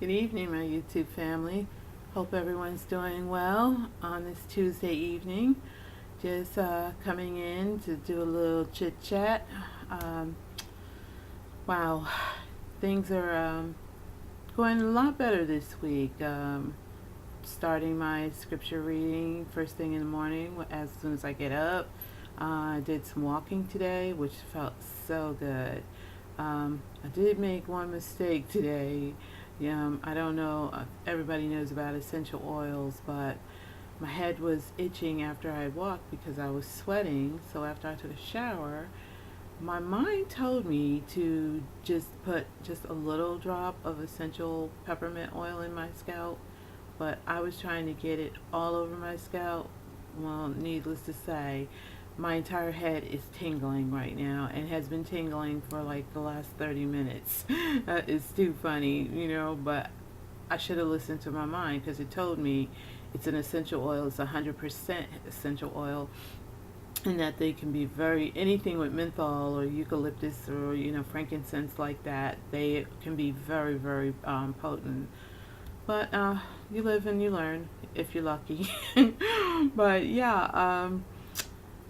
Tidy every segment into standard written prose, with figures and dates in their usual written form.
Good evening, my YouTube family. Hope everyone's doing well on this Tuesday evening. Just coming in to do a little chit chat. Um, wow, things are going a lot better this week. Starting my scripture reading first thing in the morning as soon as I get up. I did some walking today, which felt so good. I did make one mistake today. I don't know if everybody knows about essential oils, but my head was itching after I walked because I was sweating. So after I took a shower, my mind told me to just put just a little drop of essential peppermint oil in my scalp, but I was trying to get it all over my scalp. Well, needless to say, my entire head is tingling right now and has been tingling for like the last 30 minutes. It's too funny, but I should have listened to my mind because it told me it's an essential oil. It's 100% essential oil, and that they can be anything with menthol or eucalyptus or frankincense like that. They can be very, very potent. But you live and you learn if you're lucky. But yeah,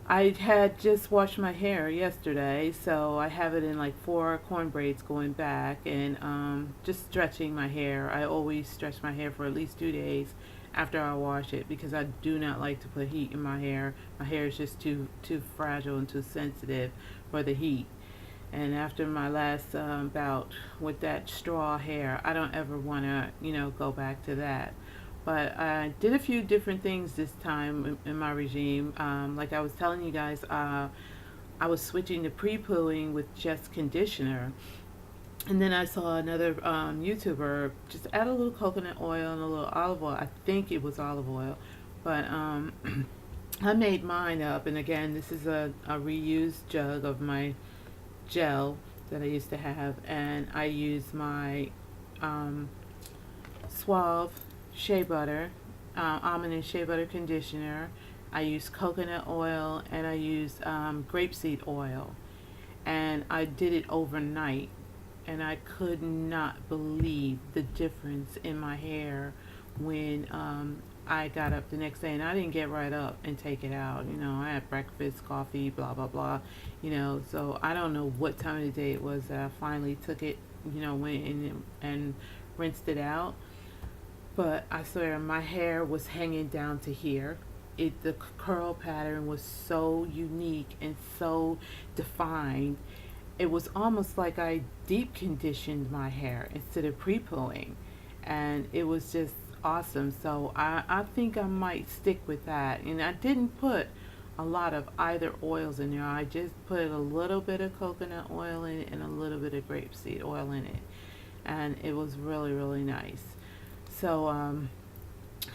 I had just washed my hair yesterday, so I have it in like 4 corn braids going back, and just stretching my hair. I always stretch my hair for at least 2 days after I wash it because I do not like to put heat in my hair. My hair is just too fragile and too sensitive for the heat. And after my last bout with that straw hair, I don't ever want to, go back to that. But I did a few different things this time in my regime. Like I was telling you guys, I was switching to pre-pooing with just conditioner. And then I saw another YouTuber just add a little coconut oil and a little olive oil. I think it was olive oil. But I made mine up. And again, this is a reused jug of my gel that I used to have. And I use my Suave shea butter, almond and shea butter conditioner. I use coconut oil, and I use grapeseed oil, and I did it overnight, and I could not believe the difference in my hair when I got up the next day. And I didn't get right up and take it out. I had breakfast, coffee, blah blah blah. So I don't know what time of the day it was that I finally took it. Went in and rinsed it out. But I swear my hair was hanging down to here. The curl pattern was so unique and so defined. It was almost like I deep conditioned my hair instead of pre-pooing. And it was just awesome. So I think I might stick with that. And I didn't put a lot of either oils in there. I just put a little bit of coconut oil in it and a little bit of grapeseed oil in it. And it was really, really nice. So,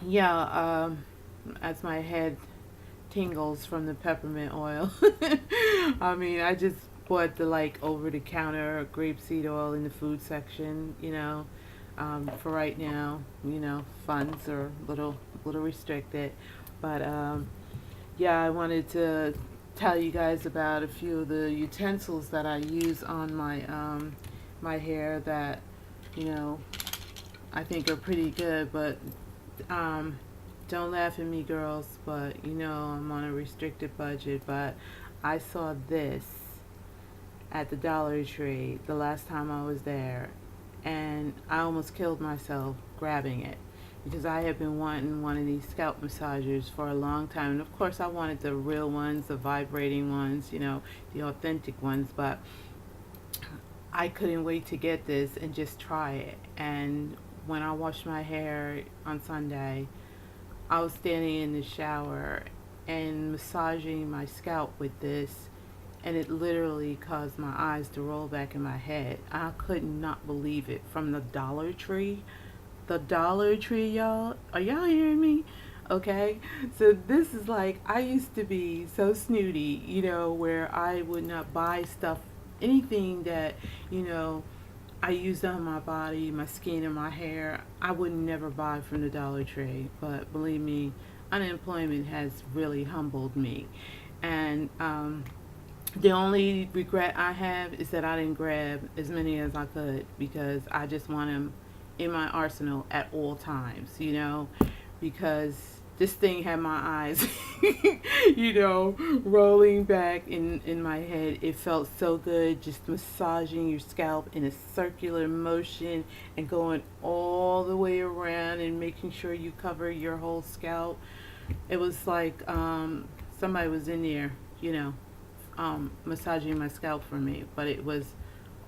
yeah, as my head tingles from the peppermint oil, I mean, I just bought the over-the-counter grapeseed oil in the food section, for right now. Funds are little restricted. But, yeah, I wanted to tell you guys about a few of the utensils that I use on my hair that, I think are pretty good. But don't laugh at me, girls, but I'm on a restricted budget. But I saw this at the Dollar Tree the last time I was there, and I almost killed myself grabbing it because I have been wanting one of these scalp massagers for a long time. And of course I wanted the real ones, the vibrating ones, the authentic ones, but I couldn't wait to get this and just try it. And when I washed my hair on Sunday, I was standing in the shower and massaging my scalp with this, and it literally caused my eyes to roll back in my head. I could not believe it. From the Dollar Tree. The Dollar Tree, y'all. Are y'all hearing me? Okay? So this is like, I used to be so snooty, where I would not buy stuff, anything that, I used on my body, my skin, and my hair. I would never buy from the Dollar Tree. But believe me, unemployment has really humbled me. And the only regret I have is that I didn't grab as many as I could because I just want them in my arsenal at all times, because this thing had my eyes, rolling back in my head. It felt so good just massaging your scalp in a circular motion and going all the way around and making sure you cover your whole scalp. It was like somebody was in there, massaging my scalp for me, but it was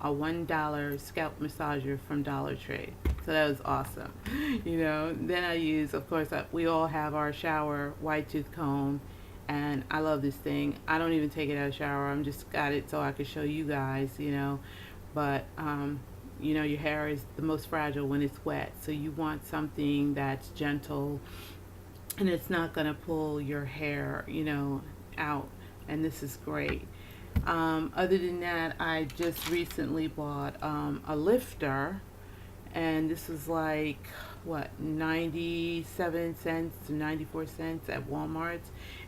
a $1 scalp massager from Dollar Tree. So that was awesome. Then I use, of course, we all have our shower wide tooth comb, and I love this thing. I don't even take it out of the shower. I'm just got it so I can show you guys, But, your hair is the most fragile when it's wet. So you want something that's gentle and it's not going to pull your hair, out. And this is great. Other than that, I just recently bought a lifter, and this was like, what, 97 cents to 94 cents at Walmart.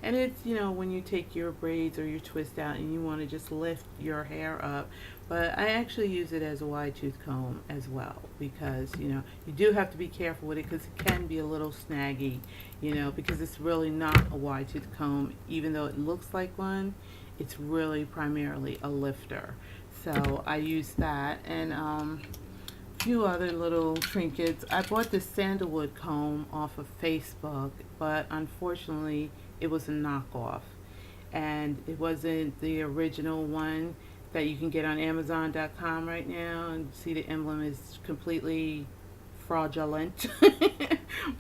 And it's, when you take your braids or your twist out and you want to just lift your hair up. But I actually use it as a wide tooth comb as well, because, you do have to be careful with it because it can be a little snaggy, because it's really not a wide tooth comb. Even though it looks like one, it's really primarily a lifter. So I use that, and few other little trinkets. I bought this sandalwood comb off of Facebook, but unfortunately it was a knockoff, and it wasn't the original one that you can get on Amazon.com right now. And see, the emblem is completely fraudulent.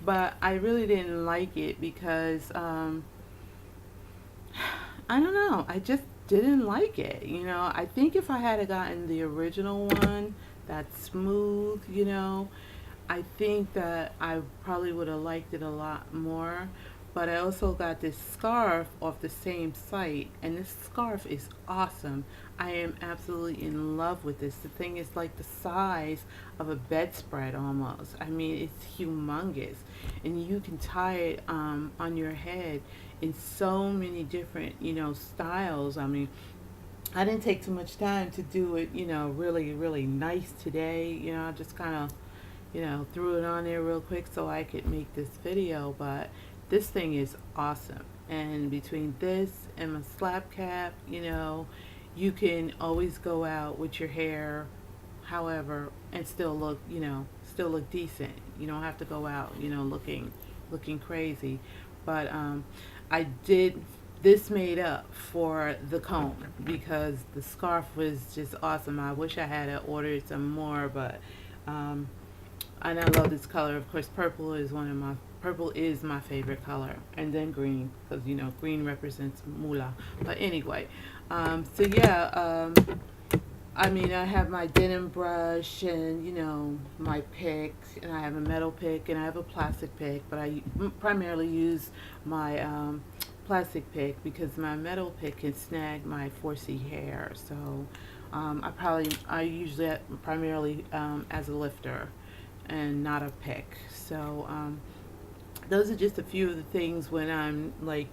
But I really didn't like it because I don't know, I just didn't like it. I think if I had gotten the original one that's smooth, I think that I probably would have liked it a lot more. But I also got this scarf off the same site, and this scarf is awesome. I am absolutely in love with this. The thing is like the size of a bedspread almost. I mean, it's humongous, and you can tie it on your head in so many different, styles. I mean, I didn't take too much time to do it, really, really nice today. I just kind of, threw it on there real quick so I could make this video. But this thing is awesome. And between this and my slap cap, you can always go out with your hair, however, and still look, still look decent. You don't have to go out, looking crazy. But I did this made up for the comb because the scarf was just awesome. I wish I had ordered some more, but and I love this color. Of course, purple is my favorite color, and then green, because green represents moolah. But anyway, so yeah, I mean, I have my denim brush and my pick, and I have a metal pick and I have a plastic pick, but I primarily use my plastic pick because my metal pick can snag my 4C hair. So I usually primarily as a lifter and not a pick. So those are just a few of the things when I'm like,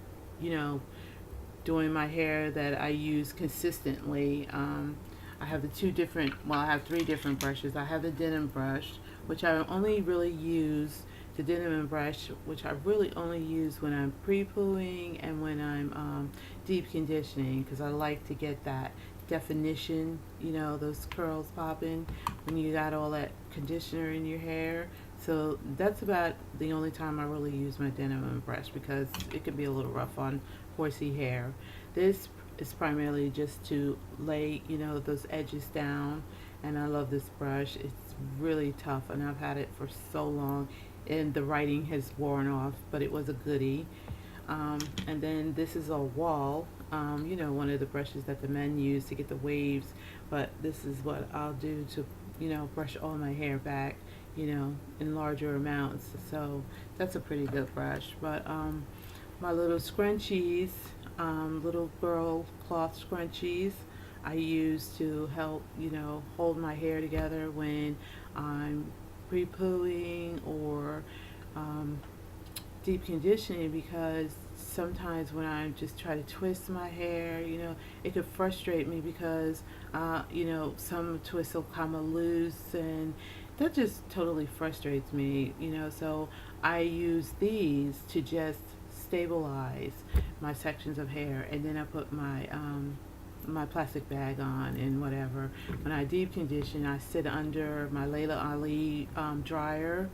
doing my hair that I use consistently. I have I have 3 different brushes. I have the denim brush, which I only really use, the denim brush, which I really only use when I'm pre-pooing and when I'm deep conditioning, because I like to get that definition, those curls popping when you got all that conditioner in your hair. So that's about the only time I really use my denim brush, because it can be a little rough on horsey hair. This is primarily just to lay, those edges down, and I love this brush. It's really tough, and I've had it for so long, and the writing has worn off, but it was a goodie. And then this is a wall, one of the brushes that the men use to get the waves, but this is what I'll do to, brush all my hair back, in larger amounts. So that's a pretty good brush. But my little scrunchies, little girl cloth scrunchies, I use to help, hold my hair together when I'm pre-pooing or deep conditioning, because sometimes when I just try to twist my hair, it could frustrate me because, some twists will come loose, and that just totally frustrates me, so I use these to just stabilize my sections of hair, and then I put my plastic bag on and whatever. When I deep condition, I sit under my Layla Ali dryer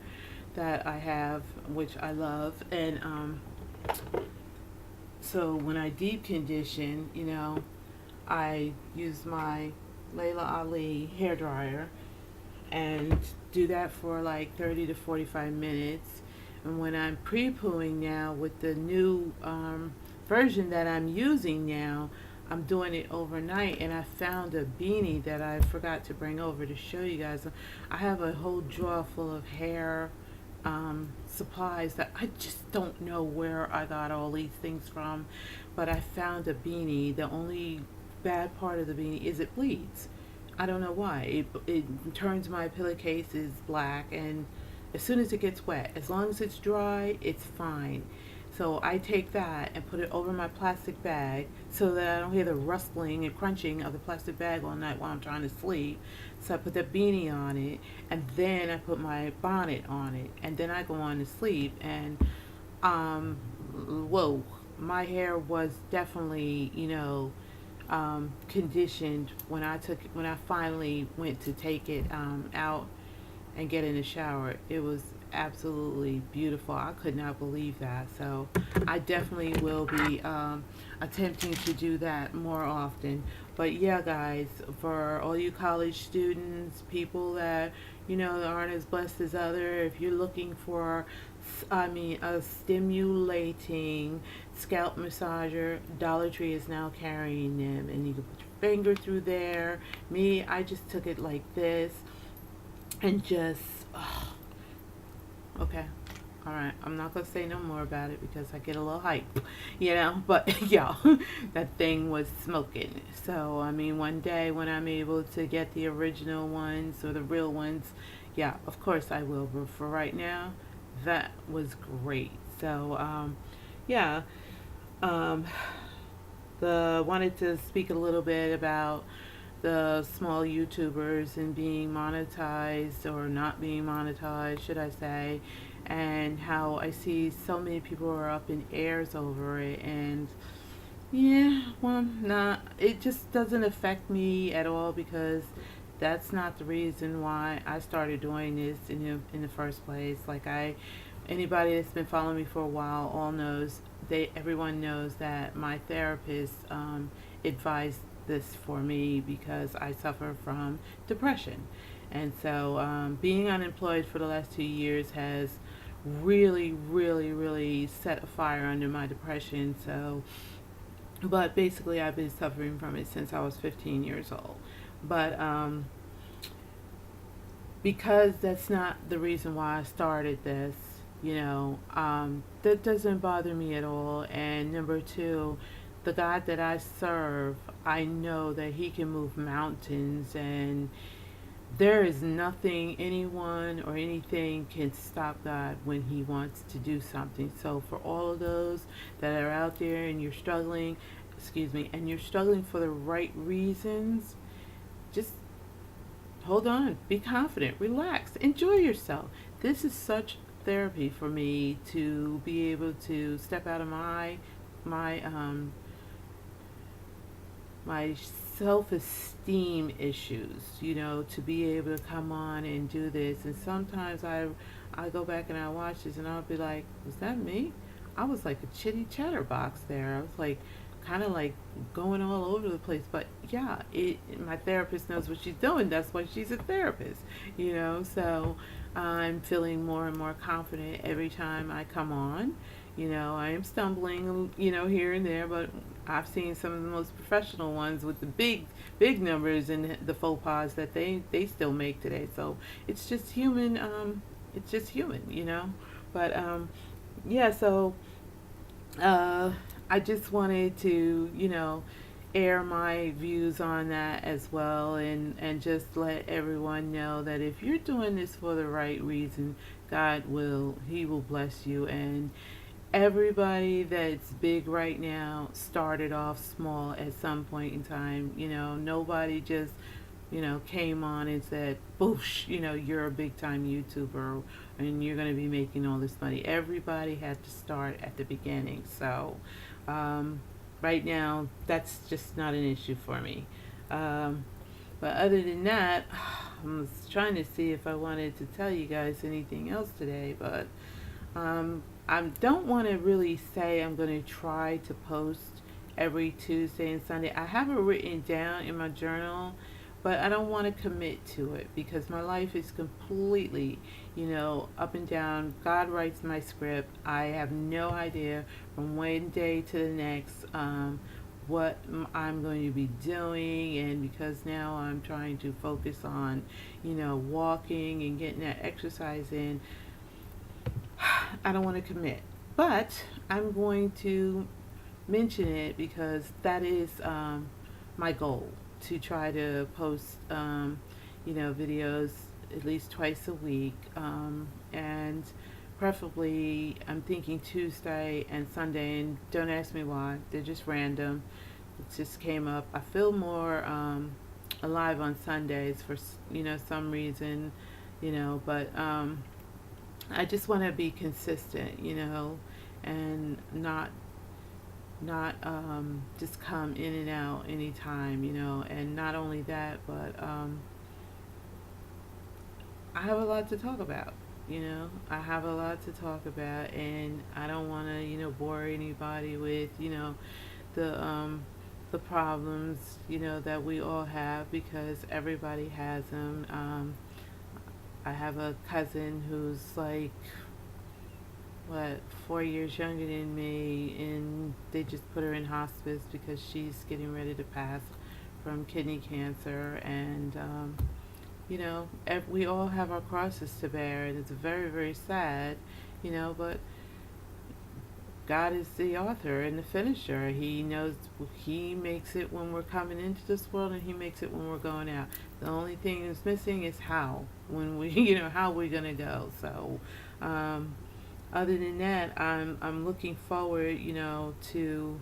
that I have, which I love, and so when I deep condition, I use my Layla Ali hair dryer and do that for like 30 to 45 minutes. And when I'm pre-pooing now with the new version that I'm using now, I'm doing it overnight. And I found a beanie that I forgot to bring over to show you guys. I have a whole drawer full of hair supplies that I just don't know where I got all these things from, but I found a beanie. The only bad part of the beanie is it bleeds. I don't know why. It turns my pillowcases black, and as soon as it gets wet, as long as it's dry, it's fine. So I take that and put it over my plastic bag so that I don't hear the rustling and crunching of the plastic bag all night while I'm trying to sleep. So I put the beanie on it, and then I put my bonnet on it, and then I go on to sleep. And um, whoa, my hair was definitely, conditioned when I finally went to take it out and get in the shower. It was absolutely beautiful. I could not believe that. So I definitely will be attempting to do that more often. But yeah, guys, for all you college students, people that aren't as blessed as other, if you're looking for a stimulating scalp massager, Dollar Tree is now carrying them, and you can put your finger through there. Me, I just took it like this and just, oh, okay. All right, I'm not gonna say no more about it because I get a little hype, But yeah, that thing was smoking. So I mean, one day when I'm able to get the original ones or the real ones, yeah, of course I will. But for right now, that was great. So yeah, um, the wanted to speak a little bit about the small YouTubers and being monetized or not being monetized, should I say, and how I see so many people are up in airs over it. And yeah, well, not, it just doesn't affect me at all because that's not the reason why I started doing this in the first place. Like anybody that's been following me for a while all knows, everyone knows that my therapist advised this for me because I suffer from depression. And so being unemployed for the last 2 years has really, really, really set a fire under my depression. So, but basically I've been suffering from it since I was 15 years old. But because that's not the reason why I started this, that doesn't bother me at all. And number two, the God that I serve, I know that He can move mountains, and there is nothing, anyone, or anything can stop God when He wants to do something. So for all of those that are out there and you're struggling, and you're struggling for the right reasons, just hold on, be confident, relax, enjoy yourself. This is such therapy for me to be able to step out of my my self-esteem issues, to be able to come on and do this. And sometimes I go back and I watch this and I'll be like, was that me? I was like a chitty chatterbox there. I was like kind of like going all over the place. But yeah, my therapist knows what she's doing. That's why she's a therapist, So I'm feeling more and more confident every time I come on. I am stumbling, here and there, but I've seen some of the most professional ones with the big numbers and the faux pas that they still make today. So it's just human. It's just human. But yeah. So I just wanted to, air my views on that as well, and just let everyone know that if you're doing this for the right reason, He will bless you. And everybody that's big right now started off small at some point in time. Nobody just came on and said, boosh, you're a big time YouTuber and you're going to be making all this money. Everybody had to start at the beginning. So, right now, that's just not an issue for me. But other than that, I was trying to see if I wanted to tell you guys anything else today, but I don't want to really say I'm going to try to post every Tuesday and Sunday. I have it written down in my journal, but I don't want to commit to it because my life is completely, up and down. God writes my script. I have no idea from one day to the next what I'm going to be doing, and because now I'm trying to focus on, walking and getting that exercise in, I don't want to commit. But I'm going to mention it because that is my goal, to try to post, videos at least twice a week, and preferably I'm thinking Tuesday and Sunday, and don't ask me why, they're just random. It just came up. I feel more alive on Sundays for some reason, but I just want to be consistent, and not just come in and out anytime, and not only that, but I have a lot to talk about. I have a lot to talk about, and I don't want to, bore anybody with, the problems, that we all have, because everybody has them. I have a cousin who's like, 4 years younger than me, and they just put her in hospice because she's getting ready to pass from kidney cancer, and we all have our crosses to bear, and it's very, very sad, but God is the author and the finisher. He knows. He makes it when we're coming into this world, and He makes it when we're going out. The only thing that's missing is how, when we, how we're gonna go. So, other than that, I'm looking forward, to,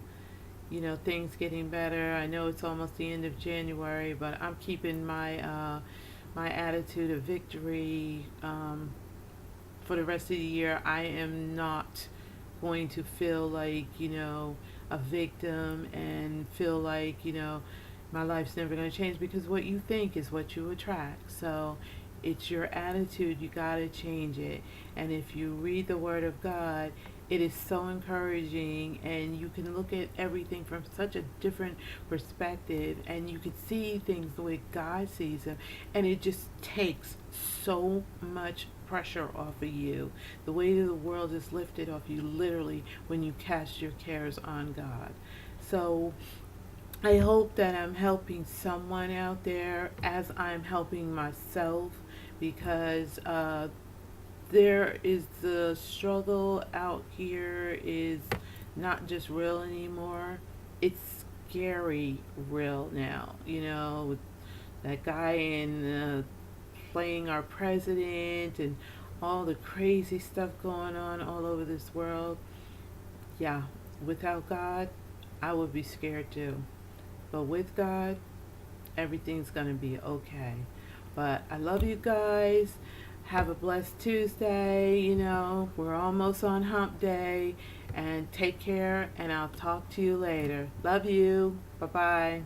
things getting better. I know it's almost the end of January, but I'm keeping my my attitude of victory for the rest of the year. I am not going to feel like, a victim, and feel like, my life's never going to change, because what you think is what you attract. So it's your attitude. You got to change it. And if you read the Word of God, it is so encouraging, and you can look at everything from such a different perspective, and you can see things the way God sees them, and it just takes so much pressure off of you. The weight of the world is lifted off you, literally, when you cast your cares on God. So I hope that I'm helping someone out there as I'm helping myself, because there is, the struggle out here is not just real anymore. It's scary real now. With that guy in playing our president, and all the crazy stuff going on all over this world. Yeah, without God, I would be scared too. But with God, everything's going to be okay. But I love you guys. Have a blessed Tuesday. We're almost on hump day. And take care, and I'll talk to you later. Love you. Bye-bye.